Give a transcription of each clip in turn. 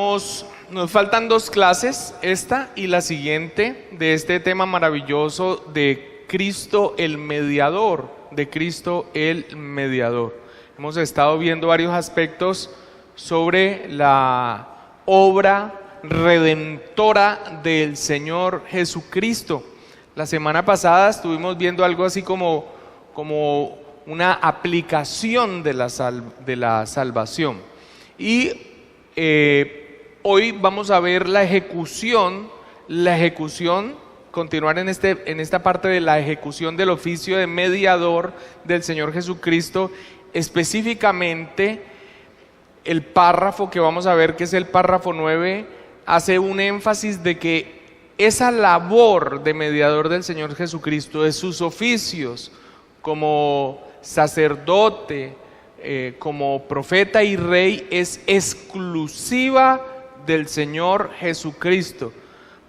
Nos faltan 2 clases, esta y la siguiente, de este tema maravilloso de Cristo el Mediador, de Cristo el Mediador. Hemos estado viendo varios aspectos sobre la obra redentora del Señor Jesucristo. La semana pasada estuvimos viendo algo así como una aplicación de la salvación. Y hoy vamos a ver la ejecución, continuar en esta parte de la ejecución del oficio de mediador del Señor Jesucristo. Específicamente, el párrafo que vamos a ver, que es el párrafo 9, hace un énfasis de que esa labor de mediador del Señor Jesucristo, de sus oficios como sacerdote, como profeta y rey, es exclusiva del Señor Jesucristo.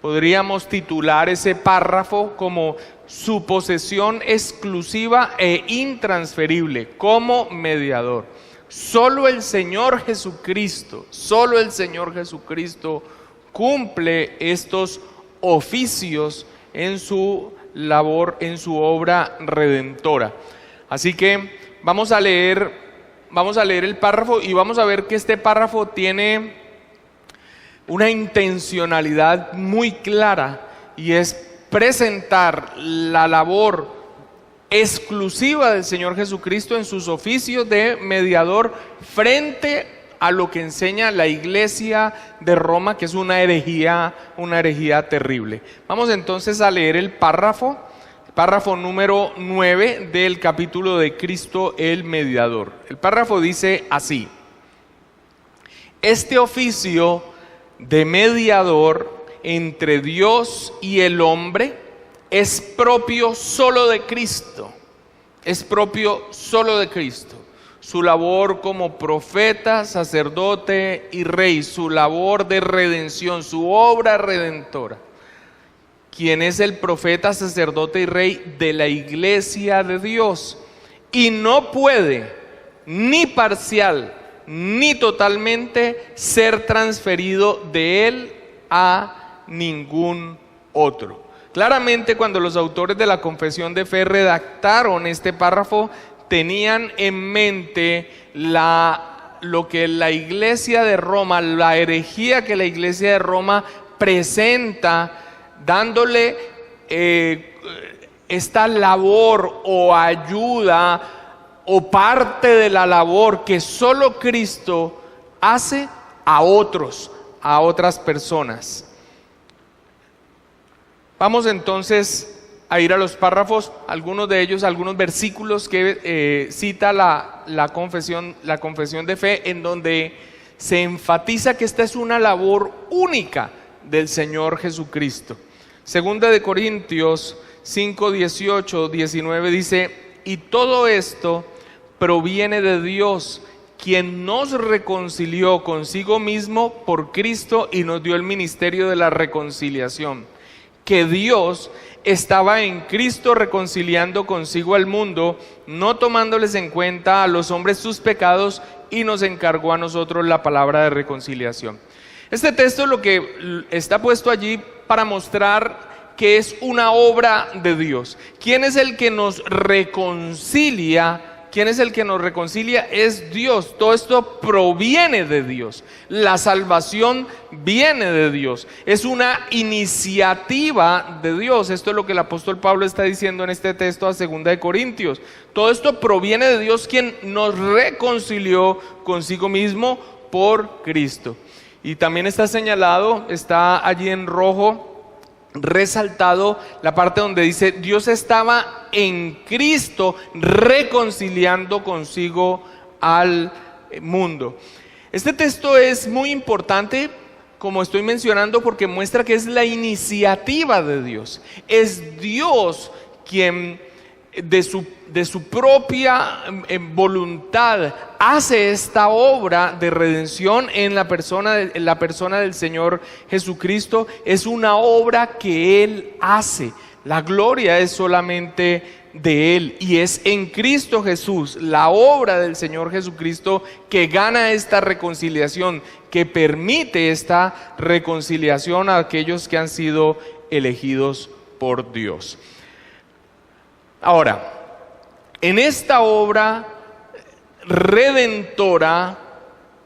Podríamos titular ese párrafo como su posesión exclusiva e intransferible como mediador. Solo el Señor Jesucristo cumple estos oficios en su labor, en su obra redentora. Así que vamos a leer el párrafo y vamos a ver que este párrafo tiene una intencionalidad muy clara, y es presentar la labor exclusiva del Señor Jesucristo en sus oficios de mediador frente a lo que enseña la Iglesia de Roma, que es una herejía terrible. Vamos entonces a leer el párrafo número 9 del capítulo de Cristo el Mediador. El párrafo dice así: este oficio de mediador entre Dios y el hombre es propio solo de Cristo. Su labor como profeta, sacerdote y rey, su labor de redención, su obra redentora. Quien es el profeta, sacerdote y rey de la Iglesia de Dios, y no puede, ni parcial, ni totalmente, ser transferido de él a ningún otro. Claramente, cuando los autores de la Confesión de Fe redactaron este párrafo, tenían en mente lo que la Iglesia de Roma, la herejía que la Iglesia de Roma presenta, dándole esta labor o ayuda o parte de la labor que solo Cristo hace a otras personas. Vamos entonces a ir a los párrafos, algunos de ellos, algunos versículos que cita la confesión de fe, en donde se enfatiza que esta es una labor única del Señor Jesucristo. Segunda de Corintios 5, 18, 19 dice: y todo esto proviene de Dios, quien nos reconcilió consigo mismo por Cristo y nos dio el ministerio de la reconciliación. Que Dios estaba en Cristo reconciliando consigo al mundo, no tomándoles en cuenta a los hombres sus pecados, y nos encargó a nosotros la palabra de reconciliación. Este texto lo que está puesto allí para mostrar que es una obra de Dios. ¿Quién es el que nos reconcilia? Es Dios. Todo esto proviene de Dios. La salvación viene de Dios. Es una iniciativa de Dios. Esto es lo que el apóstol Pablo está diciendo en este texto a 2 de Corintios. Todo esto proviene de Dios, quien nos reconcilió consigo mismo por Cristo. Y también está señalado, está allí en rojo, resaltado la parte donde dice: Dios estaba en Cristo reconciliando consigo al mundo. Este texto es muy importante, como estoy mencionando, porque muestra que es la iniciativa de Dios. Es Dios quien de su propia voluntad hace esta obra de redención en la persona del Señor Jesucristo. Es una obra que Él hace. La gloria es solamente de Él, y es en Cristo Jesús, la obra del Señor Jesucristo, que gana esta reconciliación, que permite esta reconciliación a aquellos que han sido elegidos por Dios. Ahora, en esta obra redentora,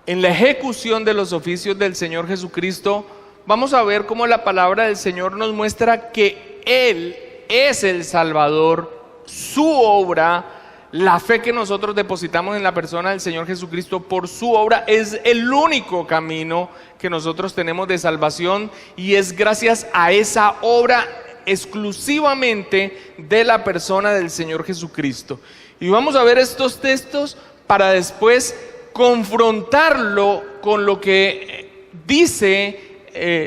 en la ejecución de los oficios del Señor Jesucristo, vamos a ver cómo la palabra del Señor nos muestra que Él es el Salvador, su obra, la fe que nosotros depositamos en la persona del Señor Jesucristo por su obra es el único camino que nosotros tenemos de salvación, y es gracias a esa obra exclusivamente de la persona del Señor Jesucristo. Y vamos a ver estos textos para después confrontarlo con lo que dice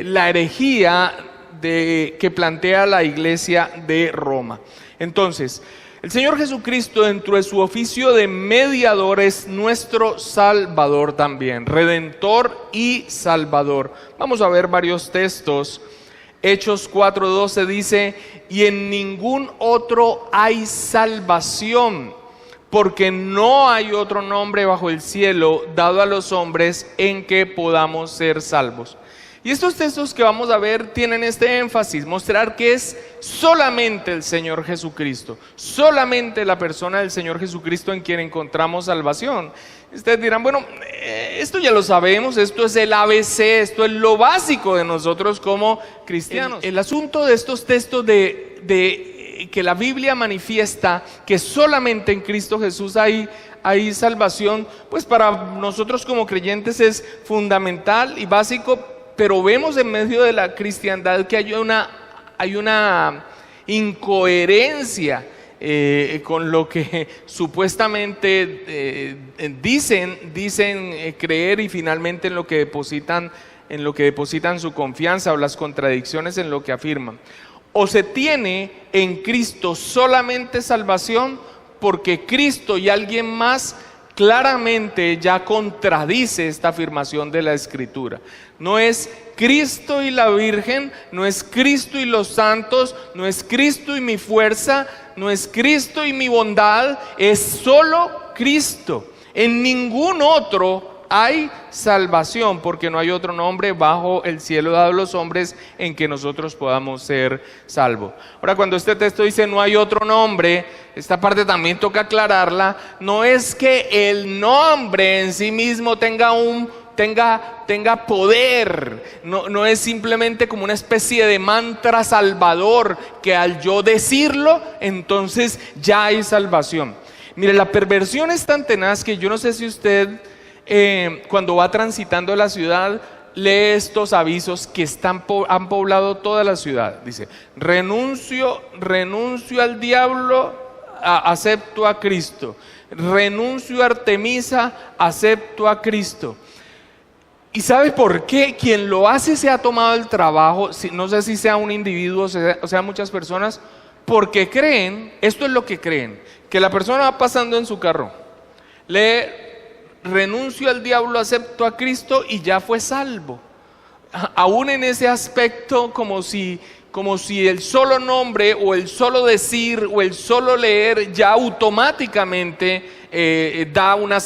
la herejía que plantea la iglesia de Roma. Entonces, el Señor Jesucristo, dentro de su oficio de mediador, es nuestro Salvador también, Redentor y Salvador. Vamos a ver varios textos. Hechos 4:12 dice: y en ningún otro hay salvación, porque no hay otro nombre bajo el cielo dado a los hombres en que podamos ser salvos. Y estos textos que vamos a ver tienen este énfasis, mostrar que es solamente el Señor Jesucristo, solamente la persona del Señor Jesucristo en quien encontramos salvación. Ustedes dirán, bueno, esto ya lo sabemos, esto es el ABC, esto es lo básico de nosotros como cristianos. El asunto de estos textos de que la Biblia manifiesta que solamente en Cristo Jesús hay salvación, pues para nosotros como creyentes es fundamental y básico. Pero vemos en medio de la cristiandad que hay una incoherencia con lo que supuestamente dicen creer, y finalmente en lo que depositan su confianza, o las contradicciones en lo que afirman. O se tiene en Cristo solamente salvación, porque Cristo y alguien más claramente ya contradice esta afirmación de la Escritura. No es Cristo y la Virgen, no es Cristo y los santos, no es Cristo y mi fuerza, no es Cristo y mi bondad, es solo Cristo. En ningún otro hay salvación, porque no hay otro nombre bajo el cielo dado a los hombres en que nosotros podamos ser salvos. Ahora, cuando este texto dice no hay otro nombre, esta parte también toca aclararla. No es que el nombre en sí mismo tenga poder, no es simplemente como una especie de mantra salvador que al yo decirlo, entonces ya hay salvación. Mire, la perversión es tan tenaz que yo no sé si usted cuando va transitando la ciudad lee estos avisos que han poblado toda la ciudad. Dice: renuncio al diablo, acepto a Cristo. Renuncio a Artemisa, acepto a Cristo. ¿Y sabe por qué? Quien lo hace se ha tomado el trabajo, no sé si sea un individuo o sea muchas personas, porque creen, esto es lo que creen, que la persona va pasando en su carro, lee renuncio al diablo, acepto a Cristo y ya fue salvo. Aún en ese aspecto, como si el solo nombre o el solo decir o el solo leer ya automáticamente da una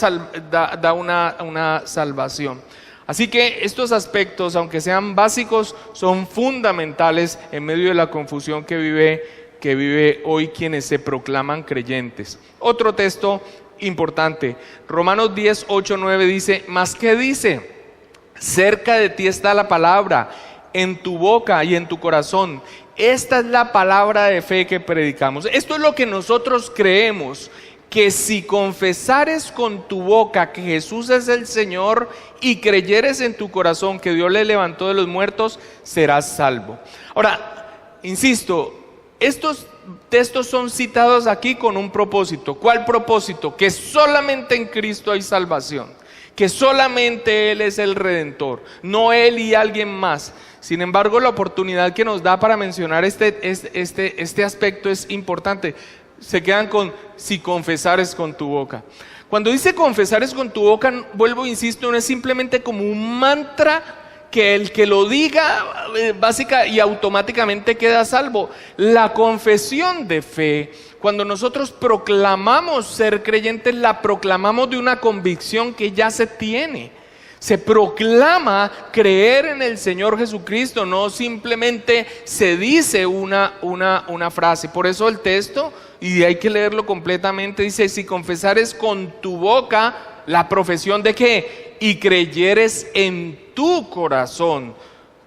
salvación. Así que estos aspectos, aunque sean básicos, son fundamentales en medio de la confusión que vive hoy quienes se proclaman creyentes. Otro texto importante, Romanos 10, 8, 9 dice: ¿mas qué dice? Cerca de ti está la palabra, en tu boca y en tu corazón. Esta es la palabra de fe que predicamos. Esto es lo que nosotros creemos, que si confesares con tu boca que Jesús es el Señor y creyeres en tu corazón que Dios le levantó de los muertos, serás salvo. Ahora, insisto, estos textos son citados aquí con un propósito. ¿Cuál propósito? Que solamente en Cristo hay salvación, que solamente Él es el Redentor, no Él y alguien más. Sin embargo, la oportunidad que nos da para mencionar este aspecto es importante. Se quedan con si confesares con tu boca. Cuando dice confesares con tu boca, vuelvo, insisto, no es simplemente como un mantra que el que lo diga básica y automáticamente queda salvo. La confesión de fe, cuando nosotros proclamamos ser creyentes, la proclamamos de una convicción que ya se tiene. Se proclama creer en el Señor Jesucristo, no simplemente se dice una frase. Por eso el texto, y hay que leerlo completamente, dice: si confesares con tu boca la profesión de ¿qué? Y creyeres en tu corazón.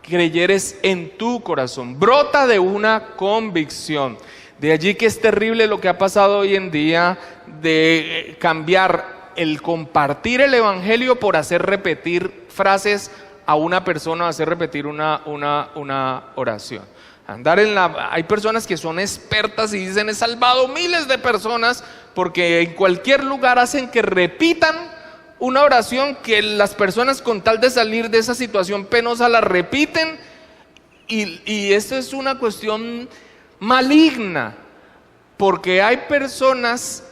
Creyeres en tu corazón. Brota de una convicción. De allí que es terrible lo que ha pasado hoy en día de cambiar el compartir el evangelio por hacer repetir frases a una persona, hacer repetir una oración. Hay personas que son expertas y dicen: he salvado miles de personas, porque en cualquier lugar hacen que repitan una oración que las personas, con tal de salir de esa situación penosa, la repiten, y esto es una cuestión maligna, porque hay personas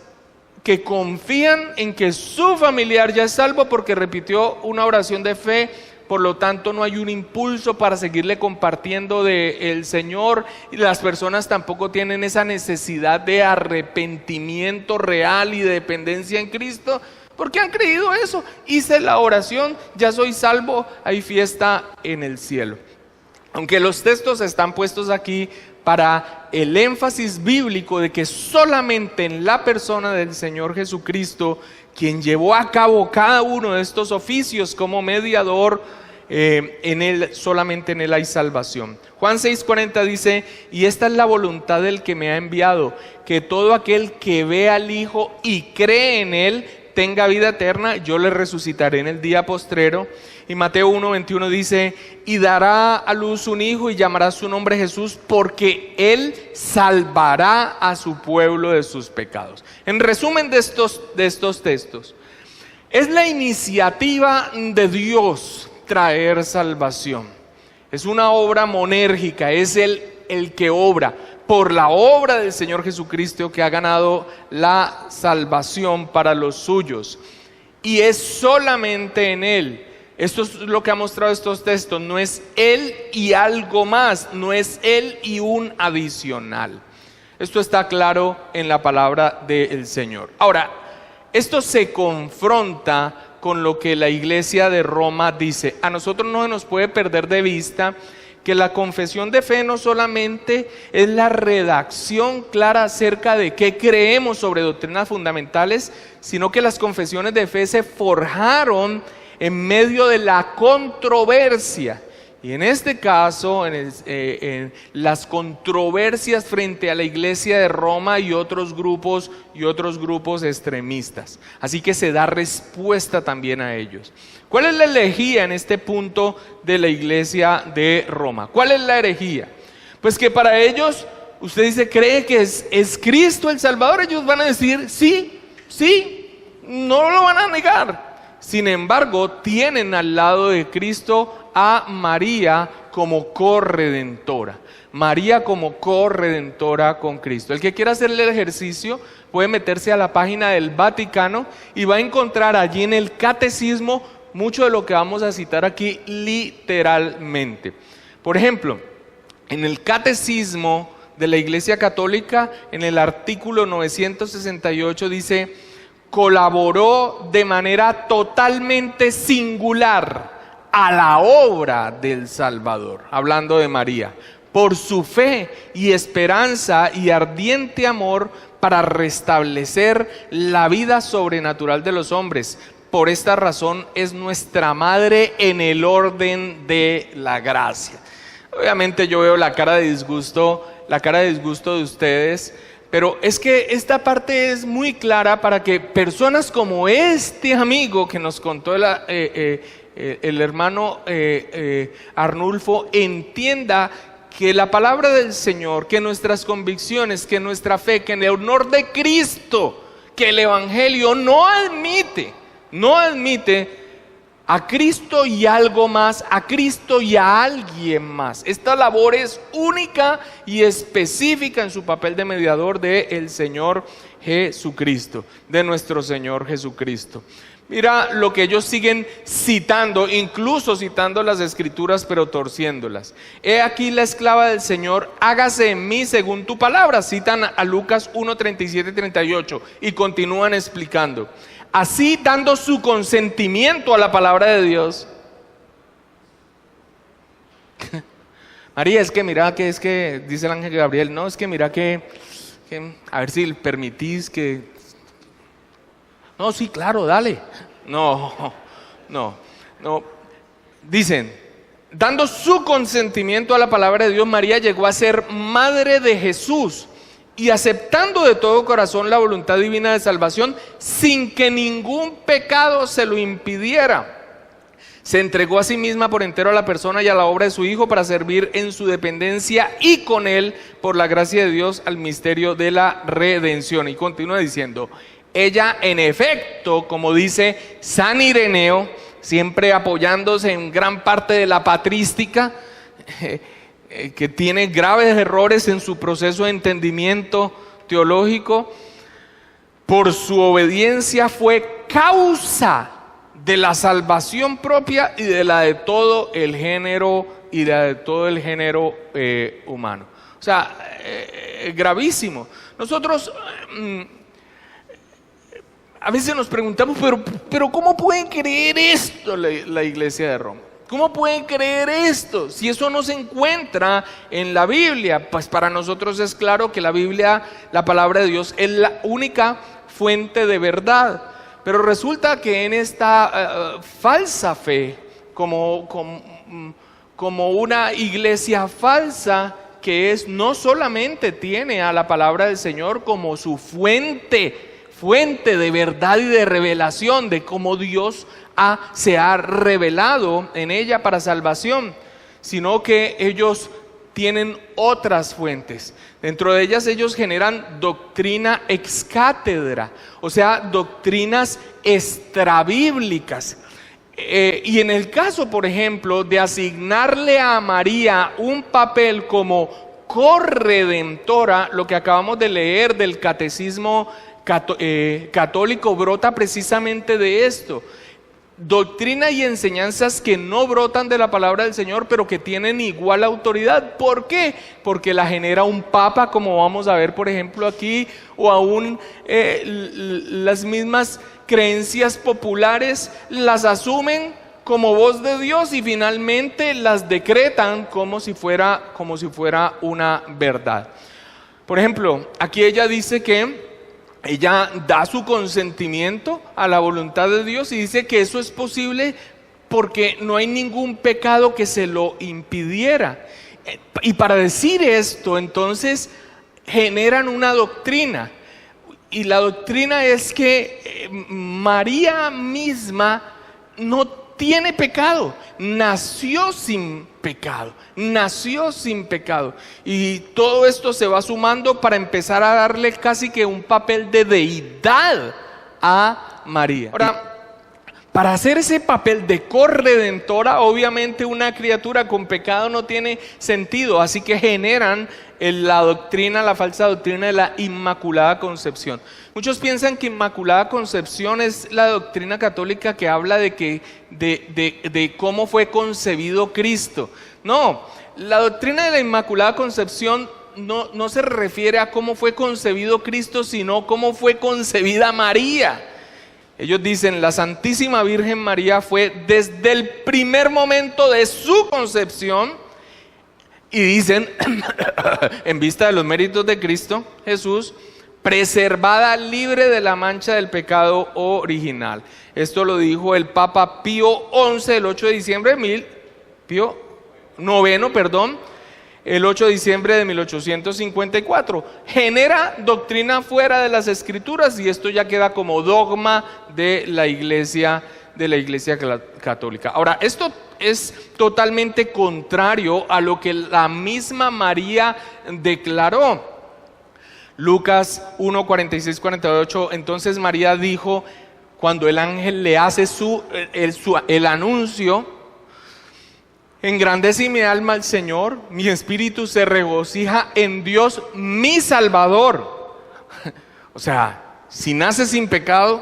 que confían en que su familiar ya es salvo porque repitió una oración de fe. Por lo tanto, no hay un impulso para seguirle compartiendo del Señor, y las personas tampoco tienen esa necesidad de arrepentimiento real y de dependencia en Cristo, porque han creído eso. Hice la oración, ya soy salvo, hay fiesta en el cielo. Aunque los textos están puestos aquí para el énfasis bíblico de que solamente en la persona del Señor Jesucristo, quien llevó a cabo cada uno de estos oficios como mediador, en Él, solamente en Él hay salvación. Juan 6:40 dice: y esta es la voluntad del que me ha enviado, que todo aquel que ve al Hijo y cree en Él tenga vida eterna, yo le resucitaré en el día postrero. Y Mateo 1:21 dice: y dará a luz un hijo y llamará su nombre Jesús, porque Él salvará a su pueblo de sus pecados. En resumen de estos textos, es la iniciativa de Dios traer salvación. Es una obra monérgica, es el que obra. Por la obra del Señor Jesucristo, que ha ganado la salvación para los suyos. Y es solamente en Él. Esto es lo que ha mostrado estos textos. No es Él y algo más, no es Él y un adicional. Esto está claro en la palabra del Señor. Ahora, esto se confronta con lo que la iglesia de Roma dice. A nosotros no se nos puede perder de vista que la confesión de fe no solamente es la redacción clara acerca de qué creemos sobre doctrinas fundamentales, sino que las confesiones de fe se forjaron en medio de la controversia. Y en este caso, en las controversias frente a la iglesia de Roma y otros grupos extremistas. Así que se da respuesta también a ellos. ¿Cuál es la herejía en este punto de la iglesia de Roma? ¿Cuál es la herejía? Pues que para ellos, usted dice, ¿cree que es Cristo el Salvador? Ellos van a decir, sí, no lo van a negar. Sin embargo, tienen al lado de Cristo a María como corredentora. María como corredentora con Cristo. El que quiera hacer el ejercicio puede meterse a la página del Vaticano y va a encontrar allí en el catecismo mucho de lo que vamos a citar aquí literalmente. Por ejemplo, en el catecismo de la Iglesia Católica, en el artículo 968 dice: colaboró de manera totalmente singular a la obra del Salvador, hablando de María, por su fe y esperanza y ardiente amor para restablecer la vida sobrenatural de los hombres. Por esta razón es nuestra madre en el orden de la gracia. Obviamente yo veo la cara de disgusto de ustedes, pero es que esta parte es muy clara para que personas como este amigo que nos contó el hermano Arnulfo entienda que la palabra del Señor, que nuestras convicciones, que nuestra fe, que en el honor de Cristo, que el Evangelio no admite a Cristo y algo más, a Cristo y a alguien más. Esta labor es única y específica en su papel de mediador del Señor Jesucristo, de nuestro Señor Jesucristo. Mira lo que ellos siguen citando, incluso citando las Escrituras, pero torciéndolas. He aquí la esclava del Señor, hágase en mí según tu palabra. Citan a Lucas 1:37-38 y continúan explicando. así dando su consentimiento a la palabra de Dios. María, es que mira que dice el ángel Gabriel, no, es que mira que a ver si permitís que... No, sí, claro, dale. No. Dicen, dando su consentimiento a la palabra de Dios, María llegó a ser madre de Jesús y aceptando de todo corazón la voluntad divina de salvación sin que ningún pecado se lo impidiera. Se entregó a sí misma por entero a la persona y a la obra de su Hijo para servir en su dependencia y con él, por la gracia de Dios, al misterio de la redención. Y continúa diciendo, ella en efecto, como dice San Ireneo, siempre apoyándose en gran parte de la patrística, que tiene graves errores en su proceso de entendimiento teológico, por su obediencia fue causa de la salvación propia y de la de todo el género humano. O sea, gravísimo. Nosotros a veces nos preguntamos, pero ¿cómo pueden creer esto la Iglesia de Roma? ¿Cómo pueden creer esto? Si eso no se encuentra en la Biblia, pues para nosotros es claro que la Biblia, la palabra de Dios, es la única fuente de verdad. Pero resulta que en esta falsa fe, como una iglesia falsa, que no solamente tiene a la palabra del Señor como su fuente de verdad y de revelación, de cómo Dios se ha revelado en ella para salvación, sino que ellos tienen otras fuentes. Dentro de ellas ellos generan doctrina ex cátedra, o sea, doctrinas extrabíblicas. Y en el caso, por ejemplo, de asignarle a María un papel como corredentora, lo que acabamos de leer del catecismo católico brota precisamente de esto. Doctrina y enseñanzas que no brotan de la palabra del Señor, pero que tienen igual autoridad. ¿Por qué? Porque la genera un papa, como vamos a ver por ejemplo aquí, o aún las mismas creencias populares las asumen como voz de Dios y finalmente las decretan como si fuera una verdad. Por ejemplo, aquí ella dice que ella da su consentimiento a la voluntad de Dios y dice que eso es posible porque no hay ningún pecado que se lo impidiera. Y para decir esto, entonces generan una doctrina. Y la doctrina es que María misma no tiene pecado, nació sin pecado. Y todo esto se va sumando para empezar a darle casi que un papel de deidad a María. Ahora, para hacer ese papel de corredentora, obviamente una criatura con pecado no tiene sentido, así que generan la falsa doctrina de la Inmaculada Concepción. Muchos piensan que Inmaculada Concepción es la doctrina católica que habla de cómo fue concebido Cristo. No, la doctrina de la Inmaculada Concepción no se refiere a cómo fue concebido Cristo, sino cómo fue concebida María. Ellos dicen, la Santísima Virgen María fue desde el primer momento de su concepción, y dicen, en vista de los méritos de Cristo Jesús, preservada libre de la mancha del pecado original. Esto lo dijo el Papa Pío XI el 8 de diciembre el 8 de diciembre de 1854. Genera doctrina fuera de las Escrituras y esto ya queda como dogma de la Iglesia católica. Ahora, esto es totalmente contrario a lo que la misma María declaró. Lucas 1, 46, 48, entonces María dijo, cuando el ángel le hace el anuncio: engrandece mi alma al Señor, mi espíritu se regocija en Dios mi Salvador. O sea, si nace sin pecado,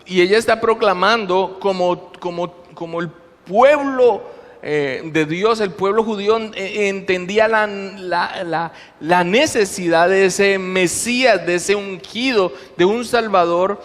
y ella está proclamando como el pueblo de Dios, el pueblo judío entendía la necesidad de ese Mesías, de ese ungido, de un Salvador.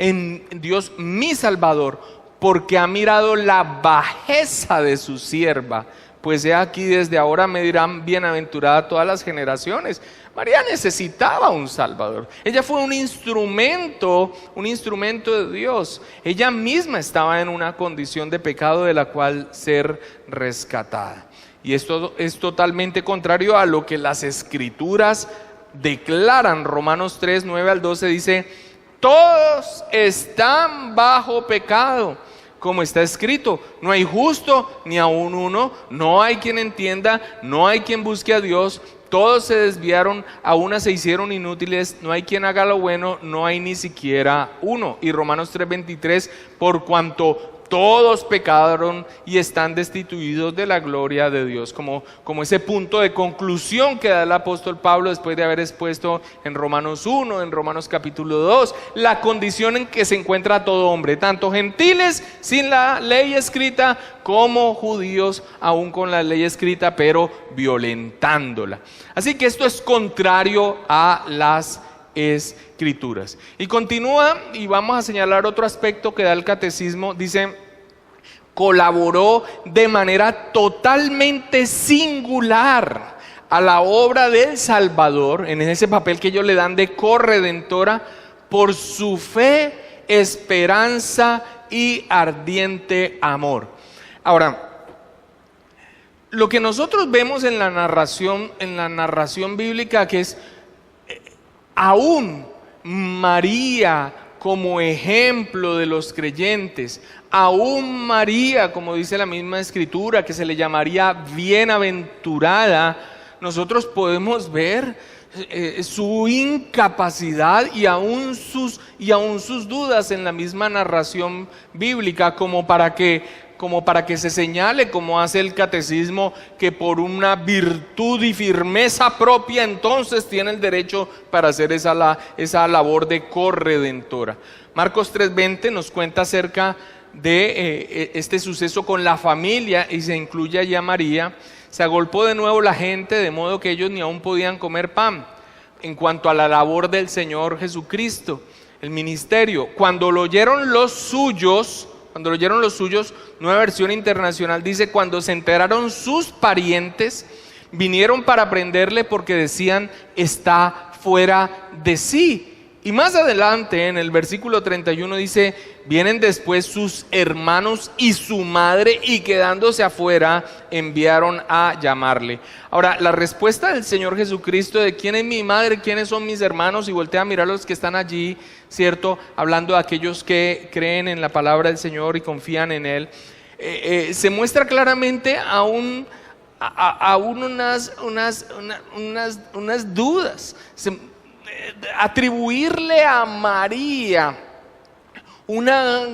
en Dios mi Salvador, porque ha mirado la bajeza de su sierva. Pues he aquí, desde ahora me dirán bienaventurada todas las generaciones. María necesitaba un Salvador. Ella fue un instrumento de Dios. Ella misma estaba en una condición de pecado de la cual ser rescatada. Y esto es totalmente contrario a lo que las Escrituras declaran. Romanos 3, 9 al 12 dice: todos están bajo pecado, como está escrito, no hay justo ni aun uno, no hay quien entienda, no hay quien busque a Dios, todos se desviaron, a una se hicieron inútiles, no hay quien haga lo bueno, no hay ni siquiera uno. Y Romanos 3:23, por cuanto todos pecaron y están destituidos de la gloria de Dios. Como ese punto de conclusión que da el apóstol Pablo después de haber expuesto en Romanos 1, en Romanos capítulo 2, la condición en que se encuentra todo hombre, tanto gentiles sin la ley escrita, como judíos aún con la ley escrita, pero violentándola. Así que esto es contrario a las Escrituras. Y continúa, y vamos a señalar otro aspecto que da el catecismo. Dice: colaboró de manera totalmente singular a la obra del Salvador, en ese papel que ellos le dan de corredentora, por su fe, esperanza y ardiente amor. Ahora, lo que nosotros vemos en la narración bíblica, que es aún María como ejemplo de los creyentes, aún María, como dice la misma Escritura, que se le llamaría bienaventurada, nosotros podemos ver su incapacidad y aún sus dudas en la misma narración bíblica, como para que se señale, como hace el catecismo, que por una virtud y firmeza propia entonces tiene el derecho para hacer esa labor de corredentora. Marcos 3:20 nos cuenta acerca de este suceso con la familia, y se incluye allí a María. Se agolpó de nuevo la gente, de modo que ellos ni aún podían comer pan. En cuanto a la labor del Señor Jesucristo, el ministerio, cuando lo oyeron los suyos, Nueva Versión Internacional dice: cuando se enteraron sus parientes, vinieron para prenderle porque decían: está fuera de sí. Y más adelante, en el versículo 31 dice: vienen después sus hermanos y su madre, y quedándose afuera, enviaron a llamarle. Ahora, la respuesta del Señor Jesucristo de quién es mi madre, quiénes son mis hermanos, y voltea a mirar a los que están allí, ¿cierto? Hablando de aquellos que creen en la palabra del Señor y confían en Él. Se muestra claramente aún unas dudas. Atribuirle a María una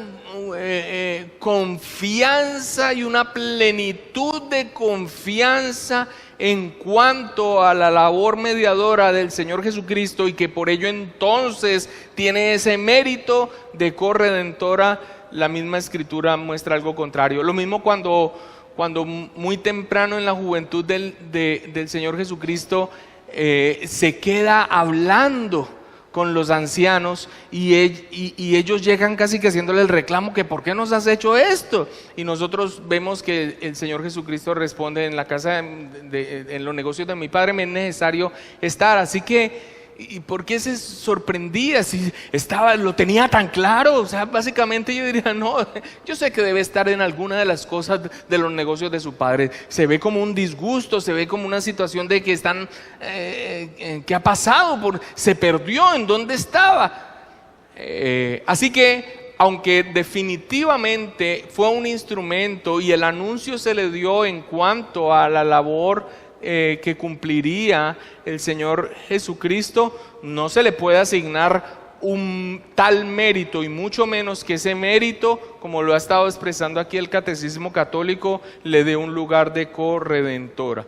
confianza y una plenitud de confianza en cuanto a la labor mediadora del Señor Jesucristo, y que por ello entonces tiene ese mérito de corredentora, la misma Escritura muestra algo contrario. Lo mismo cuando muy temprano en la juventud del Señor Jesucristo se queda hablando con los ancianos, y ellos llegan casi que haciéndole el reclamo que ¿por qué nos has hecho esto? Y nosotros vemos que el Señor Jesucristo responde: en la casa en los negocios de mi Padre me es necesario estar. Así que, ¿y por qué se sorprendía si lo tenía tan claro? O sea, básicamente yo diría: no, yo sé que debe estar en alguna de las cosas de los negocios de su padre. Se ve como un disgusto, se ve como una situación de que están, ¿qué ha pasado? Se perdió, ¿en dónde estaba? Así que, aunque definitivamente fue un instrumento y el anuncio se le dio en cuanto a la labor que cumpliría el Señor Jesucristo, no se le puede asignar un tal mérito, y mucho menos que ese mérito, como lo ha estado expresando aquí el Catecismo Católico, le dé un lugar de corredentora.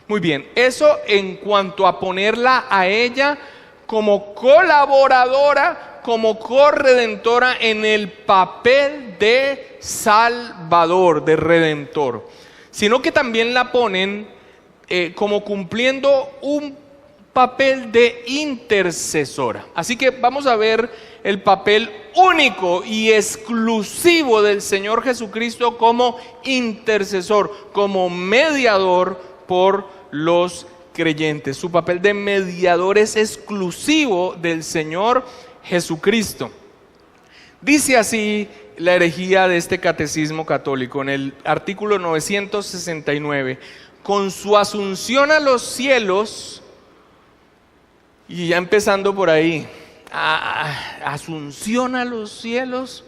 Muy bien, eso en cuanto a ponerla a ella como colaboradora, como corredentora en el papel de Salvador, de Redentor, sino que también la ponen como cumpliendo un papel de intercesora. Así que vamos a ver el papel único y exclusivo del Señor Jesucristo como intercesor, como mediador por los creyentes. Su papel de mediador es exclusivo del Señor Jesucristo. Dice así la herejía de este catecismo católico en el artículo 969: con su asunción a los cielos, y ya empezando por ahí, asunción a los cielos.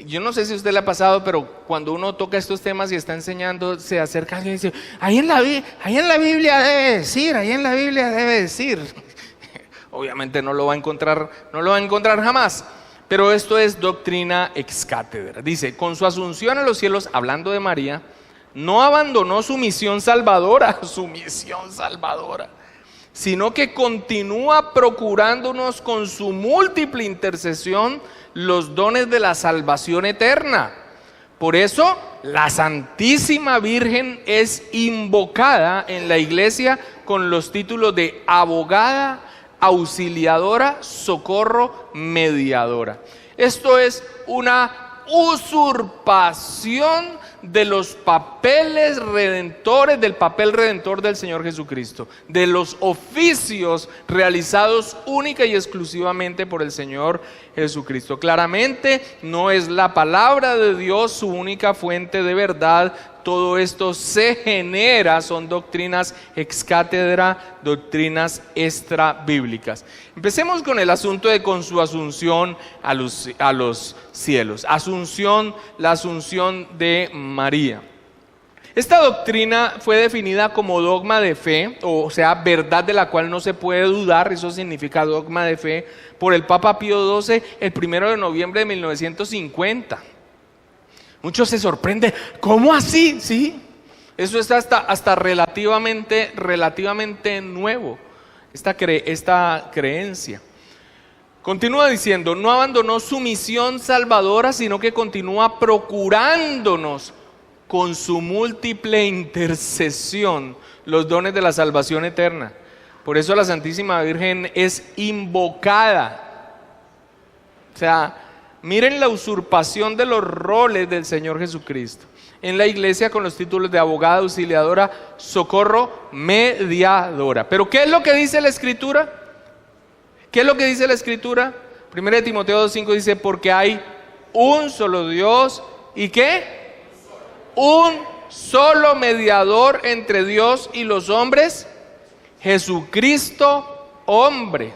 Yo no sé si a usted le ha pasado, pero cuando uno toca estos temas y está enseñando, se acerca alguien y dice: ahí en la Biblia debe decir. Obviamente no lo va a encontrar jamás. Pero esto es doctrina ex cátedra. Dice: con su asunción a los cielos, hablando de María, no abandonó su misión salvadora, sino que continúa procurándonos con su múltiple intercesión los dones de la salvación eterna. Por eso la Santísima Virgen es invocada en la Iglesia con los títulos de abogada, auxiliadora, socorro, mediadora. Esto es una usurpación de los papeles redentores, del papel redentor del Señor Jesucristo, de los oficios realizados única y exclusivamente por el Señor Jesucristo. Claramente no es la palabra de Dios su única fuente de verdad. Todo esto se genera, son doctrinas ex cátedra, doctrinas extra bíblicas. Empecemos con el asunto de con su asunción a los cielos. La asunción de María. Esta doctrina fue definida como dogma de fe, o sea, verdad de la cual no se puede dudar. Eso significa dogma de fe, por el Papa Pío XII el 1 de noviembre de 1950. Muchos se sorprenden, ¿cómo así? Sí, eso está hasta relativamente nuevo, esta creencia. Continúa diciendo: no abandonó su misión salvadora, sino que continúa procurándonos con su múltiple intercesión los dones de la salvación eterna. Por eso la Santísima Virgen es invocada. O sea, miren la usurpación de los roles del Señor Jesucristo en la Iglesia con los títulos de abogada, auxiliadora, socorro, mediadora. Pero ¿qué es lo que dice la Escritura? ¿Qué es lo que dice la Escritura? 1 Timoteo 2:5 dice: porque hay un solo Dios y ¿qué? Un solo mediador entre Dios y los hombres, Jesucristo hombre.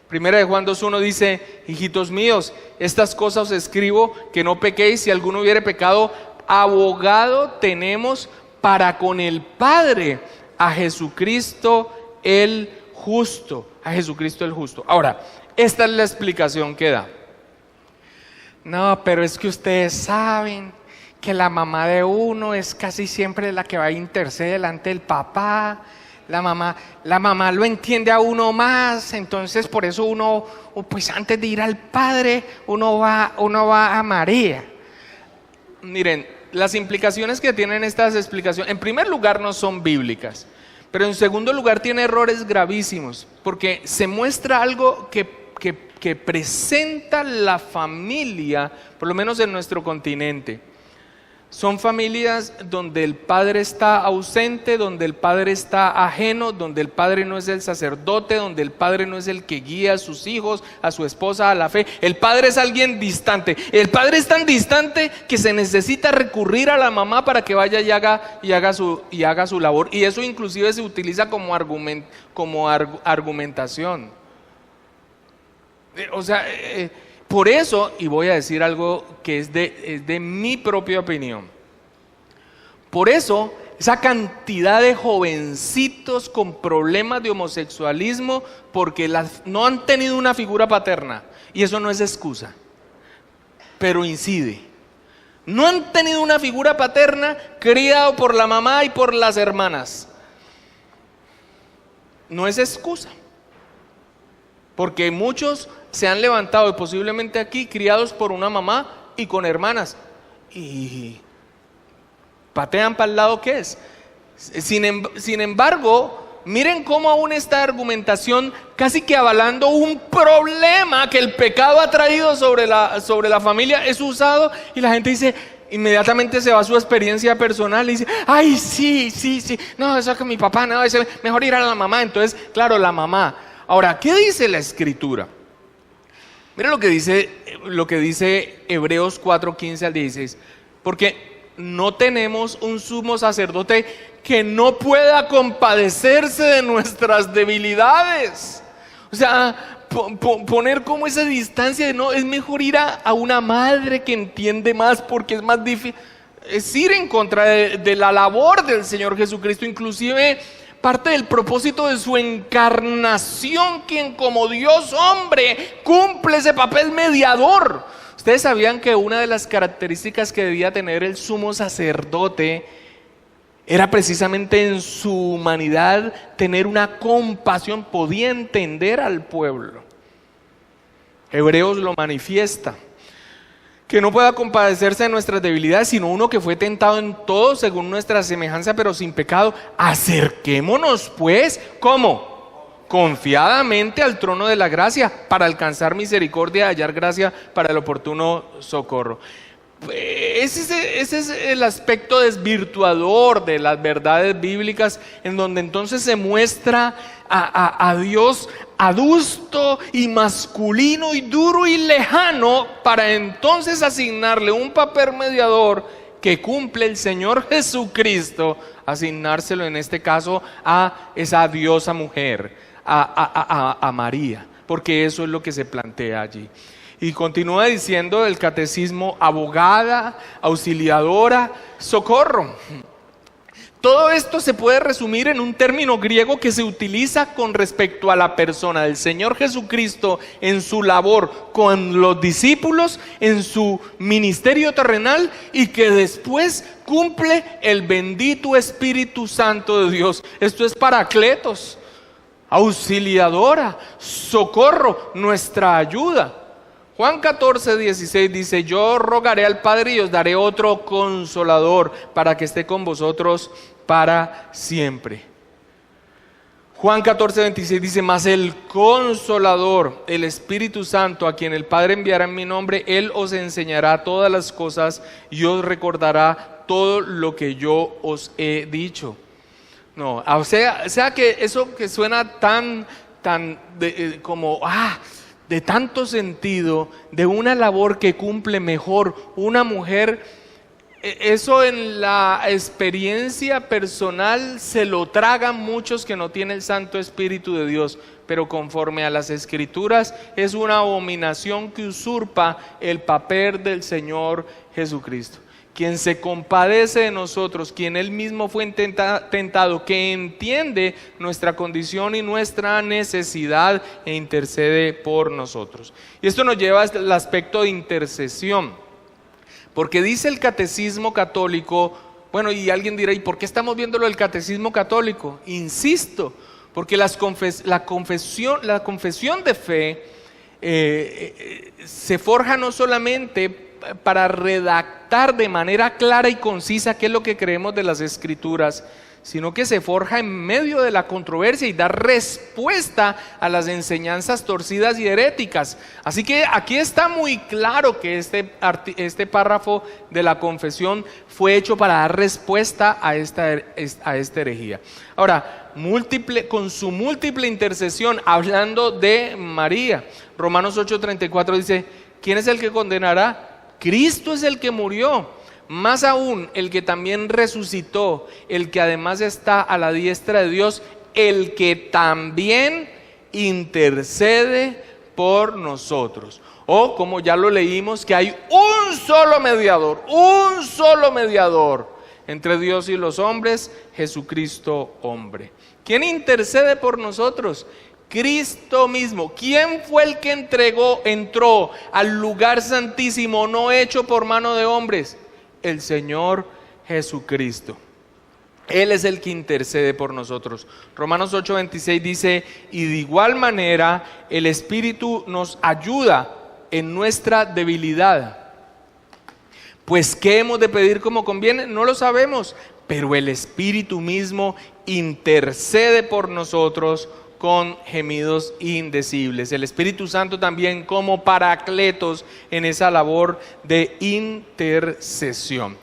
1 Juan 2:1 dice: hijitos míos, estas cosas os escribo que no pequéis. Si alguno hubiere pecado, abogado tenemos para con el Padre, a Jesucristo el justo. A Jesucristo el justo. Ahora, esta es la explicación que da. No, pero es que ustedes saben que la mamá de uno es casi siempre la que va a interceder delante del papá. La mamá lo entiende a uno más, entonces por eso uno, pues antes de ir al Padre, uno va a María. Miren, las implicaciones que tienen estas explicaciones, en primer lugar, no son bíblicas, pero en segundo lugar tiene errores gravísimos, porque se muestra algo que presenta la familia, por lo menos en nuestro continente. Son familias donde el padre está ausente, donde el padre está ajeno, donde el padre no es el sacerdote, donde el padre no es el que guía a sus hijos, a su esposa a la fe. El padre es alguien distante. El padre es tan distante que se necesita recurrir a la mamá para que vaya y haga su labor. Y eso inclusive se utiliza como argumentación. O sea, por eso, y voy a decir algo que es de mi propia opinión, por eso esa cantidad de jovencitos con problemas de homosexualismo, porque no han tenido una figura paterna, y eso no es excusa, pero incide. No han tenido una figura paterna criado por la mamá y por las hermanas. No es excusa, porque muchos se han levantado, y posiblemente aquí, criados por una mamá y con hermanas, y patean para el lado que es. Sin embargo, miren cómo aún esta argumentación casi que avalando un problema que el pecado ha traído sobre la familia es usado, y la gente dice, inmediatamente se va a su experiencia personal y dice, ay, sí, no, eso es que mi papá, no, es mejor ir a la mamá. Entonces, claro, la mamá. Ahora, ¿qué dice la Escritura? Mira lo que dice Hebreos 4, 15 al 16. Porque no tenemos un sumo sacerdote que no pueda compadecerse de nuestras debilidades. O sea, poner como esa distancia de no, es mejor ir a una madre que entiende más porque es más difícil. Es ir en contra de la labor del Señor Jesucristo, inclusive parte del propósito de su encarnación, quien como Dios hombre cumple ese papel mediador. Ustedes sabían que una de las características que debía tener el sumo sacerdote era precisamente en su humanidad tener una compasión, podía entender al pueblo. Hebreos lo manifiesta, que no pueda compadecerse de nuestras debilidades, sino uno que fue tentado en todo según nuestra semejanza, pero sin pecado. Acerquémonos pues, ¿cómo? Confiadamente al trono de la gracia, para alcanzar misericordia y hallar gracia para el oportuno socorro. Ese es el aspecto desvirtuador de las verdades bíblicas, en donde entonces se muestra a Dios adusto y masculino y duro y lejano, para entonces asignarle un papel mediador que cumple el Señor Jesucristo, asignárselo en este caso a esa diosa mujer, a María, porque eso es lo que se plantea allí. Y continúa diciendo el catecismo: abogada, auxiliadora, socorro. Todo esto se puede resumir en un término griego que se utiliza con respecto a la persona del Señor Jesucristo en su labor con los discípulos, en su ministerio terrenal, y que después cumple el bendito Espíritu Santo de Dios. Esto es paracletos, auxiliadora, socorro, nuestra ayuda. Juan 14, 16 dice: yo rogaré al Padre y os daré otro consolador para que esté con vosotros para siempre. Juan 14, 26 dice: mas el consolador, el Espíritu Santo, a quien el Padre enviará en mi nombre, Él os enseñará todas las cosas y os recordará todo lo que yo os he dicho. No, o sea que eso que suena tan de tanto sentido, de una labor que cumple mejor una mujer, eso en la experiencia personal se lo tragan muchos que no tienen el Santo Espíritu de Dios, pero conforme a las Escrituras es una abominación que usurpa el papel del Señor Jesucristo, quien se compadece de nosotros, quien Él mismo fue tentado, que entiende nuestra condición y nuestra necesidad e intercede por nosotros. Y esto nos lleva al aspecto de intercesión, porque dice el Catecismo Católico, bueno, y alguien dirá, ¿y por qué estamos viendo lo del Catecismo Católico? Insisto, porque la confesión de fe se forja no solamente para redactar de manera clara y concisa qué es lo que creemos de las Escrituras, sino que se forja en medio de la controversia y da respuesta a las enseñanzas torcidas y heréticas. Así que aquí está muy claro que este párrafo de la confesión fue hecho para dar respuesta a esta herejía. Ahora, con su múltiple intercesión, hablando de María, Romanos 8:34 dice: ¿quién es el que condenará? Cristo es el que murió, más aún el que también resucitó, el que además está a la diestra de Dios, el que también intercede por nosotros. O como ya lo leímos, que hay un solo mediador entre Dios y los hombres, Jesucristo hombre. ¿Quién intercede por nosotros? Cristo mismo. ¿Quién fue el que entró al lugar santísimo no hecho por mano de hombres? El Señor Jesucristo. Él es el que intercede por nosotros. Romanos 8:26 dice: y de igual manera el Espíritu nos ayuda en nuestra debilidad. Pues ¿qué hemos de pedir como conviene? No lo sabemos, pero el Espíritu mismo intercede por nosotros con gemidos indecibles. El Espíritu Santo también como paracletos en esa labor de intercesión.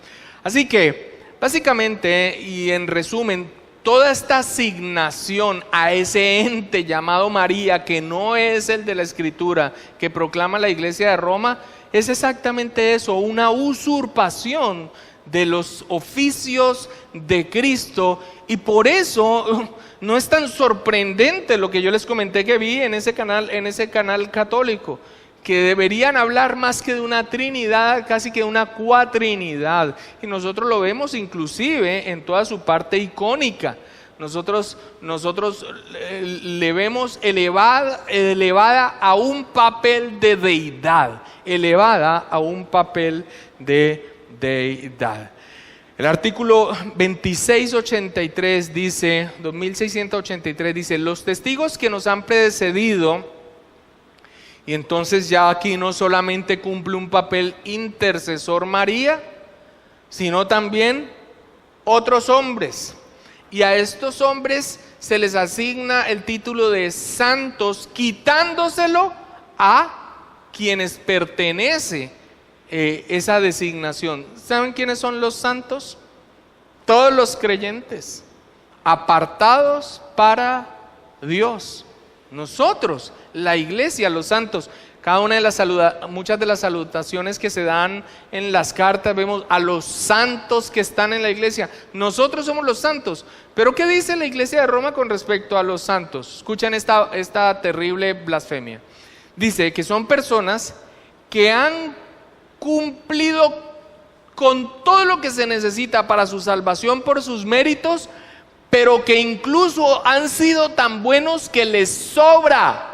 Así que, básicamente y en resumen, toda esta asignación a ese ente llamado María, que no es el de la Escritura, que proclama la Iglesia de Roma, es exactamente eso, una usurpación de los oficios de Cristo. Y por eso no es tan sorprendente lo que yo les comenté que vi en ese canal católico, que deberían hablar más que de una trinidad, casi que una cuatrinidad. Y nosotros lo vemos inclusive en toda su parte icónica. Nosotros le vemos elevada a un papel de deidad, elevada a un papel de deidad. El artículo 2683 dice, 2683 dice, los testigos que nos han precedido, y entonces ya aquí no solamente cumple un papel intercesor María, sino también otros hombres. Y a estos hombres se les asigna el título de santos, quitándoselo a quienes pertenece esa designación. ¿Saben quiénes son los santos? Todos los creyentes, apartados para Dios. Nosotros, la iglesia, los santos. Cada una de muchas de las salutaciones que se dan en las cartas, vemos a los santos que están en la iglesia. Nosotros somos los santos. Pero ¿qué dice la Iglesia de Roma con respecto a los santos? Escuchen esta terrible blasfemia. Dice que son personas que han cumplido con todo lo que se necesita para su salvación por sus méritos, pero que incluso han sido tan buenos que les sobra.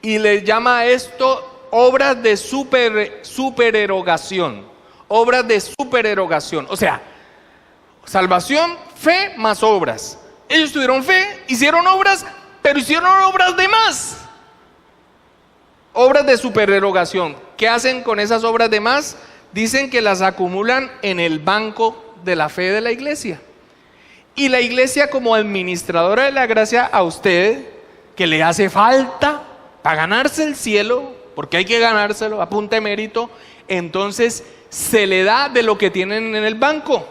Y le llama a esto obras de supererogación. Obras de supererogación. O sea, salvación, fe más obras. Ellos tuvieron fe, hicieron obras, pero hicieron obras de más. Obras de supererogación. ¿Qué hacen con esas obras de más? Dicen que las acumulan en el banco de la fe de la iglesia. Y la iglesia, como administradora de la gracia, a usted, que le hace falta para ganarse el cielo, porque hay que ganárselo a punta de mérito, entonces se le da de lo que tienen en el banco.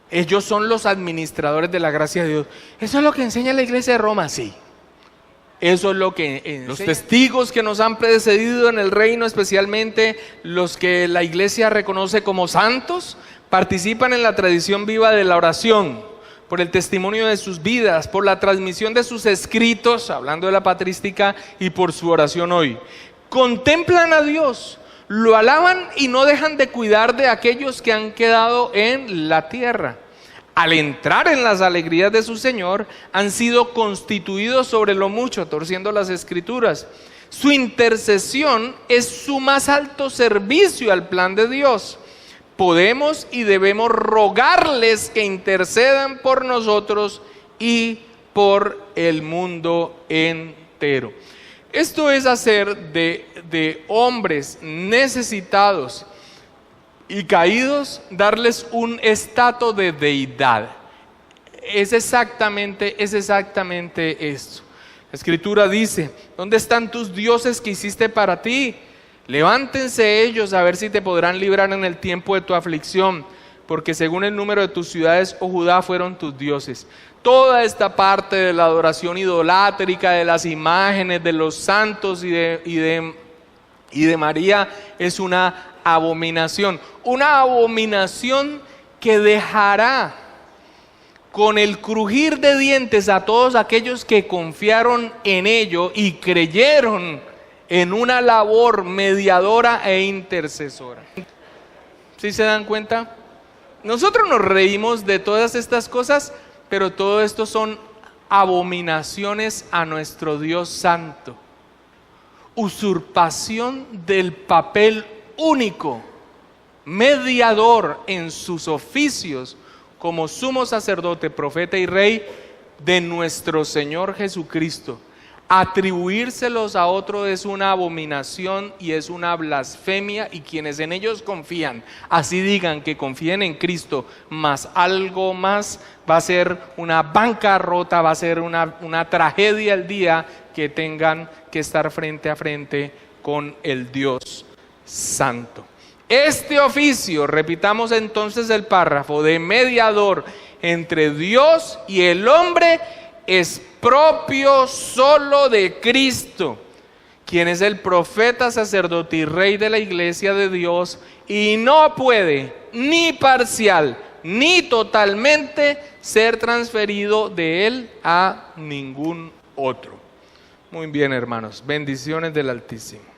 Ellos son los administradores de la gracia de Dios. ¿Eso es lo que enseña la Iglesia de Roma? Sí. Eso es lo que enseña. Los testigos que nos han precedido en el reino, especialmente los que la Iglesia reconoce como santos, participan en la tradición viva de la oración, por el testimonio de sus vidas, por la transmisión de sus escritos, hablando de la patrística, y por su oración hoy. Contemplan a Dios, lo alaban y no dejan de cuidar de aquellos que han quedado en la tierra. Al entrar en las alegrías de su Señor, han sido constituidos sobre lo mucho, torciendo las Escrituras. Su intercesión es su más alto servicio al plan de Dios. Podemos y debemos rogarles que intercedan por nosotros y por el mundo entero. Esto es hacer de hombres necesitados y caídos, darles un estatus de deidad. Es exactamente esto. La Escritura dice: ¿dónde están tus dioses que hiciste para ti? Levántense ellos a ver si te podrán librar en el tiempo de tu aflicción, porque según el número de tus ciudades, oh Judá, fueron tus dioses. Toda esta parte de la adoración idolátrica, de las imágenes, de los santos y de María, es una abominación que dejará con el crujir de dientes a todos aquellos que confiaron en ello y creyeron en una labor mediadora e intercesora. ¿Sí se dan cuenta? Nosotros nos reímos de todas estas cosas, pero todo esto son abominaciones a nuestro Dios santo. Usurpación del papel único, mediador en sus oficios como sumo sacerdote, profeta y rey de nuestro Señor Jesucristo. Atribuírselos a otro es una abominación y es una blasfemia, y quienes en ellos confían, así digan que confíen en Cristo, más algo más, va a ser una bancarrota, va a ser una tragedia el día que tengan que estar frente a frente con el Dios Santo. Este oficio, repitamos entonces el párrafo, de mediador entre Dios y el hombre, es propio solo de Cristo, quien es el profeta, sacerdote y rey de la iglesia de Dios, y no puede ni parcial ni totalmente ser transferido de él a ningún otro. Muy bien, hermanos, bendiciones del Altísimo.